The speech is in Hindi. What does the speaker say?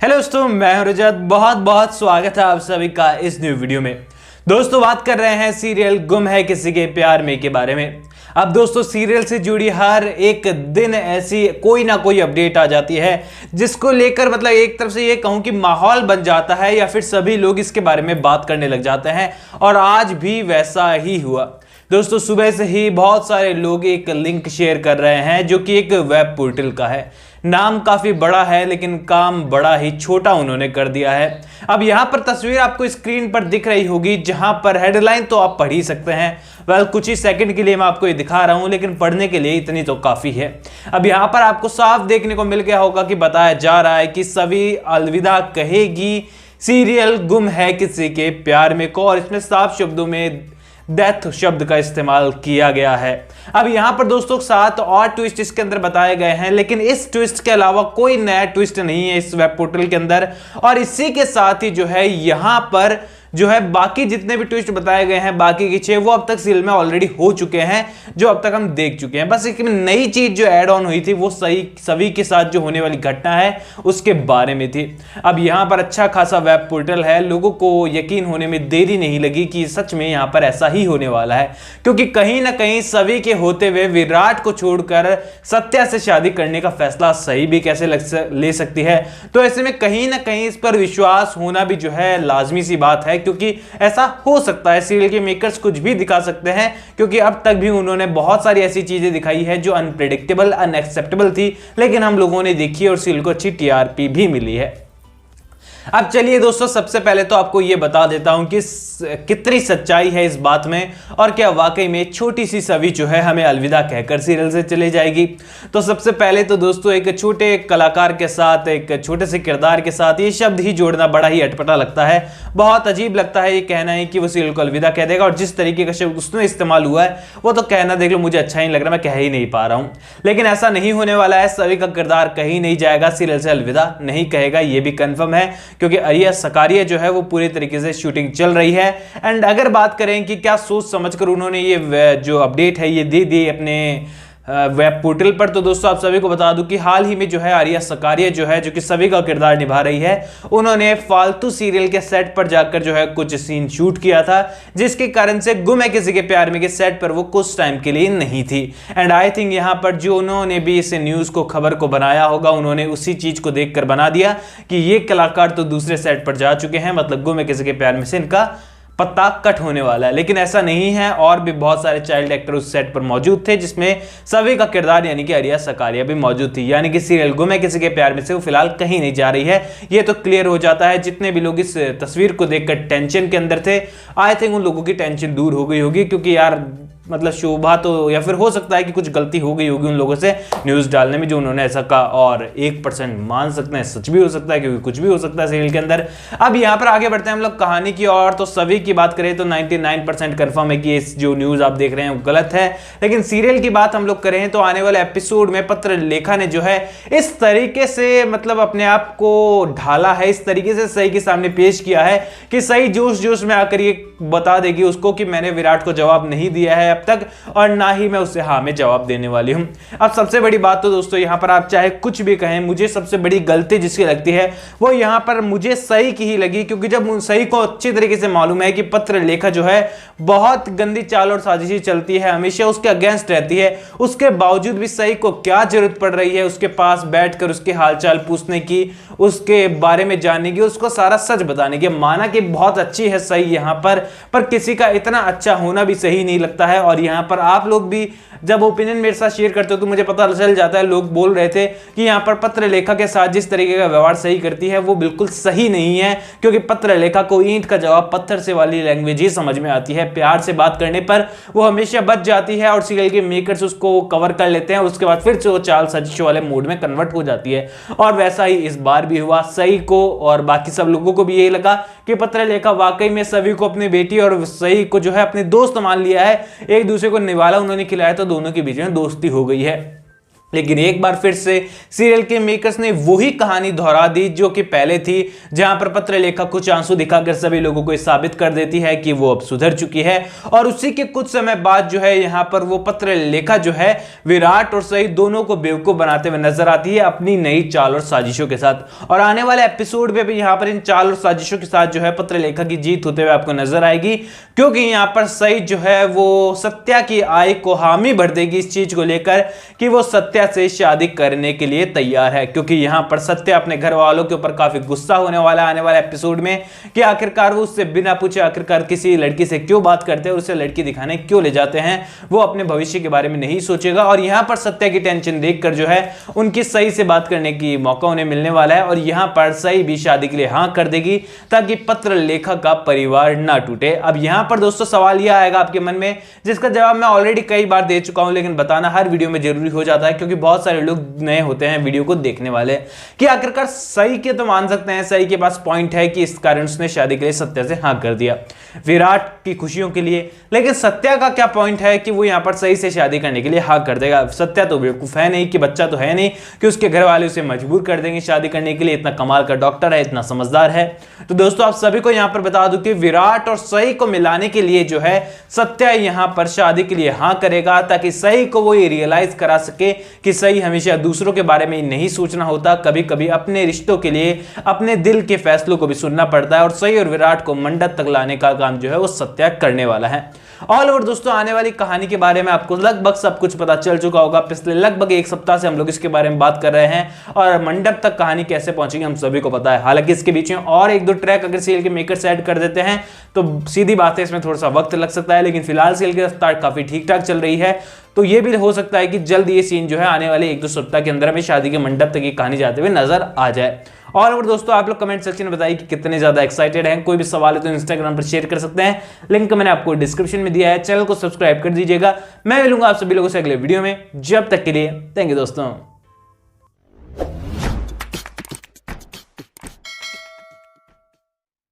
हेलो दोस्तों, मैं हूं रजत। बहुत बहुत स्वागत है आप सभी का इस न्यू वीडियो में। दोस्तों बात कर रहे हैं सीरियल गुम है किसी के प्यार में के बारे में। अब दोस्तों सीरियल से जुड़ी हर एक दिन ऐसी कोई ना कोई अपडेट आ जाती है जिसको लेकर मतलब एक तरफ से ये कहूं कि माहौल बन जाता है या फिर सभी लोग इसके बारे में बात करने लग जाते हैं। और आज भी वैसा ही हुआ। दोस्तों सुबह से ही बहुत सारे लोग एक लिंक शेयर कर रहे हैं जो कि एक वेब पोर्टल का है। नाम काफी बड़ा है लेकिन काम बड़ा ही छोटा उन्होंने कर दिया है। अब यहां पर तस्वीर आपको स्क्रीन पर दिख रही होगी जहां पर हेडलाइन तो आप पढ़ ही सकते हैं। कुछ ही सेकंड के लिए मैं आपको ये दिखा रहा हूं लेकिन पढ़ने के लिए इतनी तो काफी है। अब यहां पर आपको साफ देखने को मिल गया होगा कि बताया जा रहा है कि सभी अलविदा कहेगी सीरियल गुम है किसी के प्यार में को, और इसमें साफ शब्दों में डेथ शब्द का इस्तेमाल किया गया है। अब यहां पर दोस्तों 7 और ट्विस्ट इसके अंदर बताए गए हैं, लेकिन इस ट्विस्ट के अलावा कोई नया ट्विस्ट नहीं है इस वेब पोर्टल के अंदर। और इसी के साथ ही जो है यहां पर जो है बाकी जितने भी ट्विस्ट बताए गए हैं बाकी के 6 वो अब तक सीरियल में ऑलरेडी हो चुके हैं, जो अब तक हम देख चुके हैं। बस एक नई चीज जो ऐड ऑन हुई थी वो सभी के साथ जो होने वाली घटना है उसके बारे में थी। अब यहां पर अच्छा खासा वेब पोर्टल है, लोगों को यकीन होने में देरी नहीं लगी कि सच में यहां पर ऐसा ही होने वाला है, क्योंकि कहीं ना कहीं सभी के होते हुए विराट को छोड़कर सत्या से शादी करने का फैसला सही भी कैसे ले सकती है। तो ऐसे में कहीं ना कहीं इस पर विश्वास होना भी जो है लाजमी सी बात है, क्योंकि ऐसा हो सकता है। सीरियल के मेकर्स कुछ भी दिखा सकते हैं, क्योंकि अब तक भी उन्होंने बहुत सारी ऐसी चीजें दिखाई है जो अनप्रेडिक्टेबल अनएक्सेप्टेबल थी, लेकिन हम लोगों ने देखी और सीरियल को अच्छी टीआरपी भी मिली है। अब चलिए दोस्तों सबसे पहले तो आपको यह बता देता हूं कि कितनी सच्चाई है इस बात में, और क्या वाकई में छोटी सी सभी जो है हमें अलविदा कहकर सीरियल से चले जाएगी। तो सबसे पहले तो दोस्तों एक छोटे कलाकार के साथ, एक छोटे से किरदार के साथ ये शब्द ही जोड़ना बड़ा ही अटपटा लगता है। बहुत अजीब लगता है ये कहना है कि वो सीरियल को अलविदा कह देगा, और जिस तरीके का शब्द उसमें इस्तेमाल हुआ है वो तो कहना देख लो मुझे अच्छा ही लग रहा, मैं कह ही नहीं पा रहा हूं। लेकिन ऐसा नहीं होने वाला है, सभी का किरदार कहीं नहीं जाएगा, सीरियल से अलविदा नहीं कहेगा, ये भी कंफर्म है, क्योंकि आर्या सकारिया जो है वो पूरी तरीके से शूटिंग चल रही है। एंड अगर बात करें कि क्या सोच समझकर उन्होंने ये जो अपडेट है ये दे दी अपने वेब पोर्टल पर, तो दोस्तों आप सभी को बता दूं कि हाल ही में जो है आर्या सकारिया जो है, जो कि सभी का किरदार निभा रही है, उन्होंने फालतू सीरियल के सेट पर जाकर जो है कुछ सीन शूट किया था, जिसके कारण से गुम है किसी के प्यार में के सेट पर वो कुछ टाइम के लिए नहीं थी। एंड आई थिंक यहां पर जो उन्होंने भी इस न्यूज को खबर को बनाया होगा, उन्होंने उसी चीज को देखकर बना दिया कि ये कलाकार तो दूसरे सेट पर जा चुके हैं, मतलब गुम है किसी के प्यार में से इनका पत्ता कट होने वाला है। लेकिन ऐसा नहीं है, और भी बहुत सारे चाइल्ड एक्टर उस सेट पर मौजूद थे, जिसमें सभी का किरदार यानी कि आर्या सकारिया भी मौजूद थी। यानी कि सीरियल गुम है किसी के प्यार में से वो फिलहाल कहीं नहीं जा रही है, ये तो क्लियर हो जाता है। जितने भी लोग इस तस्वीर को देखकर टेंशन के अंदर थे, आई थिंक उन लोगों की टेंशन दूर हो गई होगी, क्योंकि यार मतलब शोभा तो, या फिर हो सकता है कि कुछ गलती हो गई होगी उन लोगों से न्यूज़ डालने में जो उन्होंने ऐसा कहा, और 1% मान सकते हैं सच भी हो सकता है, क्योंकि कुछ भी हो सकता है सीरियल के अंदर। अब यहाँ पर आगे बढ़ते हैं हम लोग कहानी की ओर। तो सभी की बात करें तो 99% कंफर्म है कि इस जो न्यूज़ आप देख रहे हैं वो गलत है। लेकिन सीरियल की बात हम लोग करें तो आने वाले एपिसोड में पत्रलेखा ने जो है इस तरीके से मतलब अपने आप को ढाला है, इस तरीके से सही के सामने पेश किया है कि सही जोश जोश में आकर ये बता देगी उसको कि मैंने विराट को जवाब नहीं दिया है अब तक, और ना ही मैं उसे हाँ में जवाब देने वाली हूं। अब सबसे बड़ी बात तो दोस्तों यहां पर आप चाहे कुछ भी कहें, मुझे सबसे बड़ी गलती जिसकी लगती है वो यहां पर मुझे सही की ही लगी, क्योंकि जब सही को अच्छी तरीके से मालूम है कि पत्रलेखा जो है बहुत गंदी चाल और साजिशी चलती है, हमेशा उसके अगेंस्ट रहती है, उसके बावजूद भी सही को क्या जरूरत पड़ रही है उसके पास बैठकर उसके हालचाल पूछने की, उसके बारे में जानने की, उसको सारा सच बताने की। माना कि बहुत अच्छी है सही यहां पर किसी का इतना अच्छा होना भी सही नहीं लगता है। और यहां पर आप लोग भी जब ओपिनियन मेरे साथ शेयर करते हो तो मुझे पता चल जाता है, लोग बोल रहे थे कि यहां पर पत्रलेखा के साथ जिस तरीके का व्यवहार सही करती है वो बिल्कुल सही नहीं है, क्योंकि पत्रलेखा को ईंट का जवाब पत्थर से वाली लैंग्वेज ही समझ में आती है। प्यार से बात करने पर वो हमेशा बच जाती है, और सीरियल के मेकर्स उसको कवर कर लेते हैं, उसके बाद फिर से वो चाल साजिश वाले मोड में कन्वर्ट हो जाती है। और वैसा ही इस बार भी हुआ। सही को और बाकी सब लोगों को भी यही लगा कि पत्रलेखा वाकई में सभी को अपनी बेटी और सही को जो है अपने दोस्त मान लिया है, एक दूसरे को निवाला उन्होंने खिलाया, तो दोनों के बीच में दोस्ती हो गई है। लेकिन एक बार फिर से सीरियल के मेकर्स ने वही कहानी दोहरा दी जो कि पहले थी, जहां पर पत्रलेखा कुछ आंसू दिखाकर सभी लोगों को साबित कर देती है कि वो अब सुधर चुकी है। और उसी के कुछ समय बाद जो है यहां पर वो पत्रलेखा जो है विराट और सई दोनों को बेवकूफ बनाते हुए नजर आती है अपनी नई चाल और साजिशों के साथ। और आने वाले एपिसोड में भी यहां पर इन चाल और साजिशों के साथ जो है पत्रलेखा की जीत होते हुए आपको नजर आएगी, क्योंकि यहां पर सई जो है वो सत्या की आय को हामी भर देगी इस चीज को लेकर कि वो सत्या से शादी करने के लिए तैयार है। क्योंकि यहां पर सत्या अपने घर वालों के ऊपर काफी गुस्सा होने वाला है आने वाले एपिसोड में कि आखिरकार वो उससे बिना पूछे आखिरकार किसी लड़की से क्यों बात करते हैं और उसे लड़की दिखाने क्यों ले जाते हैं। वो अपने भविष्य के बारे में नहीं सोचेगा और यहां पर सत्या की टेंशन देखकर जो है उनकी सही से बात करने की मौका उन्हें मिलने वाला है और यहां पर सही भी शादी के लिए हां कर देगी ताकि पत्रलेखा का परिवार ना टूटे। अब यहां पर दोस्तों सवाल यह आएगा आपके मन में जिसका जवाब मैं ऑलरेडी कई बार दे चुका हूं, लेकिन बताना हर वीडियो में जरूरी हो जाता है क्योंकि बहुत सारे लोग नए होते हैं वीडियो को देखने वाले कि आखिरकार सही के तो मान सकते हैं सही के पास पॉइंट है कि इस कारण उसने शादी के लिए सत्या से हां कर दिया विराट की खुशियों के लिए, लेकिन सत्या का क्या पॉइंट है कि वो यहां पर सही से शादी करने के लिए हां कर देगा। सत्या तो बेवकूफ है नहीं कि बच्चा तो है नहीं कि उसके घर वाले उसे मजबूर कर देंगे शादी करने के लिए, इतना कमाल का डॉक्टर है, इतना समझदार है। तो दोस्तों आप सभी को यहां पर बता दूं कि विराट और सही को मिलाने के लिए जो है सत्या यहां पर शादी के लिए हां करेगा ताकि सही को वो ये रियलाइज करा सके कि सही हमेशा दूसरों के बारे में नहीं सोचना होता, कभी कभी अपने रिश्तों के लिए अपने दिल के फैसलों को भी सुनना पड़ता है। और सही और विराट को मंडप तक लाने का काम जो है वो सत्या करने वाला है। ऑल ओवर दोस्तों आने वाली कहानी के बारे में आपको लगभग सब कुछ पता चल चुका होगा। पिछले लगभग एक सप्ताह से हम लोग इसके बारे में बात कर रहे हैं और मंडप तक कहानी कैसे पहुंचेगी हम सभी को पता है। हालांकि इसके बीच में और एक दो ट्रैक अगर सीरियल के मेकर्स ऐड कर देते हैं तो सीधी बात है इसमें थोड़ा सा वक्त लग सकता है, लेकिन फिलहाल सीरियल की रफ्तार काफी ठीक ठाक चल रही है। तो ये भी हो सकता है कि जल्द ये सीन जो है आने वाले एक दो सप्ताह के अंदर हमें शादी के मंडप तक की कहानी जाते हुए नजर आ जाए। और दोस्तों आप लोग कमेंट सेक्शन में बताइए कि कितने ज्यादा एक्साइटेड हैं। कोई भी सवाल है तो इंस्टाग्राम पर शेयर कर सकते हैं, लिंक मैंने आपको डिस्क्रिप्शन में दिया है। चैनल को सब्सक्राइब कर दीजिएगा। मैं मिलूंगा आप सभी लोगों से अगले वीडियो में, जब तक के लिए थैंक यू दोस्तों।